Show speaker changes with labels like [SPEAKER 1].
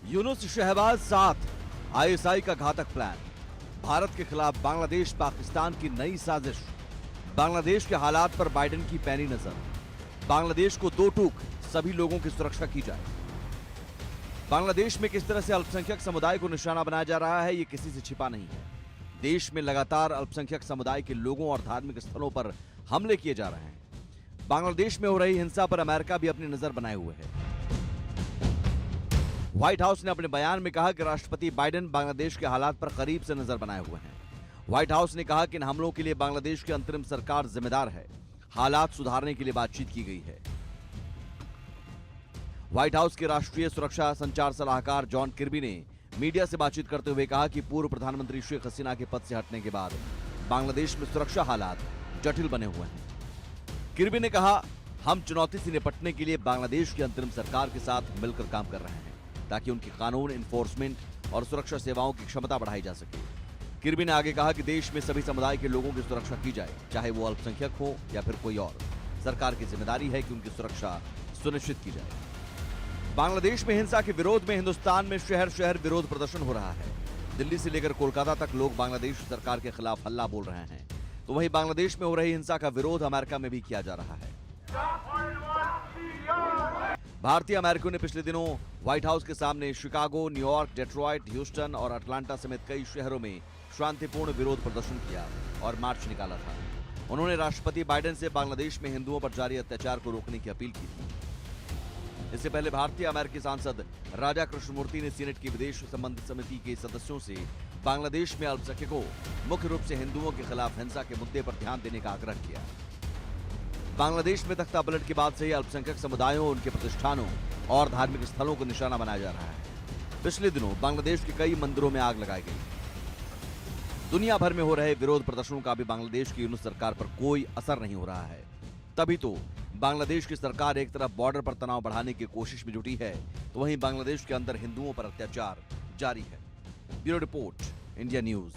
[SPEAKER 1] यूनुस शहबाज साथ आईएसआई का घातक प्लान, भारत के खिलाफ बांग्लादेश पाकिस्तान की नई साजिश, बांग्लादेश के हालात पर बाइडेन की पैनी नजर, बांग्लादेश को दो टूक, सभी लोगों की सुरक्षा की जाए। बांग्लादेश में किस तरह से अल्पसंख्यक समुदाय को निशाना बनाया जा रहा है, यह किसी से छिपा नहीं है। देश में लगातार अल्पसंख्यक समुदाय के लोगों और धार्मिक स्थलों पर हमले किए जा रहे हैं। बांग्लादेश में हो रही हिंसा पर अमेरिका भी अपनी नजर बनाए हुए है। व्हाइट हाउस ने अपने बयान में कहा कि राष्ट्रपति बाइडेन बांग्लादेश के हालात पर करीब से नजर बनाए हुए हैं। व्हाइट हाउस ने कहा कि इन हमलों के लिए बांग्लादेश की अंतरिम सरकार जिम्मेदार है। हालात सुधारने के लिए बातचीत की गई है। व्हाइट हाउस के राष्ट्रीय सुरक्षा संचार सलाहकार जॉन किर्बी ने मीडिया से बातचीत करते हुए कहा कि पूर्व प्रधानमंत्री शेख हसीना के पद से हटने के बाद बांग्लादेश में सुरक्षा हालात जटिल बने हुए हैं। किर्बी ने कहा, हम चुनौती से निपटने के लिए बांग्लादेश की अंतरिम सरकार के साथ मिलकर काम कर रहे हैं ताकि उनकी कानून इन्फोर्समेंट और सुरक्षा सेवाओं की क्षमता बढ़ाई जा सके। किर्बी ने आगे कहा कि देश में सभी समुदाय के लोगों की सुरक्षा की जाए, चाहे वो अल्पसंख्यक हो या फिर कोई और। सरकार की जिम्मेदारी है कि उनकी सुरक्षा सुनिश्चित की जाए। बांग्लादेश में हिंसा के विरोध में हिंदुस्तान में शहर शहर विरोध प्रदर्शन हो रहा है। दिल्ली से लेकर कोलकाता तक लोग बांग्लादेश सरकार के खिलाफ हल्ला बोल रहे हैं। तो वहीं बांग्लादेश में हो रही हिंसा का विरोध अमेरिका में भी किया जा रहा है। भारतीय अमेरिकियों ने पिछले दिनों व्हाइट हाउस के सामने शिकागो, न्यूयॉर्क, डेट्रॉइट, ह्यूस्टन और अटलांटा समेत कई शहरों में शांतिपूर्ण विरोध प्रदर्शन किया और मार्च निकाला था। उन्होंने राष्ट्रपति बाइडेन से बांग्लादेश में हिंदुओं पर जारी अत्याचार को रोकने की अपील की थी। इससे पहले भारतीय अमेरिकी सांसद राजा कृष्णमूर्ति ने सीनेट की विदेश संबंध समिति के सदस्यों से बांग्लादेश में अल्पसंख्यकों, मुख्य रूप से हिंदुओं के खिलाफ हिंसा के मुद्दे पर ध्यान देने का आग्रह किया। बांग्लादेश में तख्तापलट के बाद से ही अल्पसंख्यक समुदायों, उनके प्रतिष्ठानों और धार्मिक स्थलों को निशाना बनाया जा रहा है। पिछले दिनों बांग्लादेश के कई मंदिरों में आग लगाई गई। दुनिया भर में हो रहे विरोध प्रदर्शनों का भी बांग्लादेश की यूनुस सरकार पर कोई असर नहीं हो रहा है। तभी तो बांग्लादेश की सरकार एक तरफ बॉर्डर पर तनाव बढ़ाने की कोशिश में जुटी है, तो वहीं बांग्लादेश के अंदर हिंदुओं पर अत्याचार जारी है। Bureau report, India news.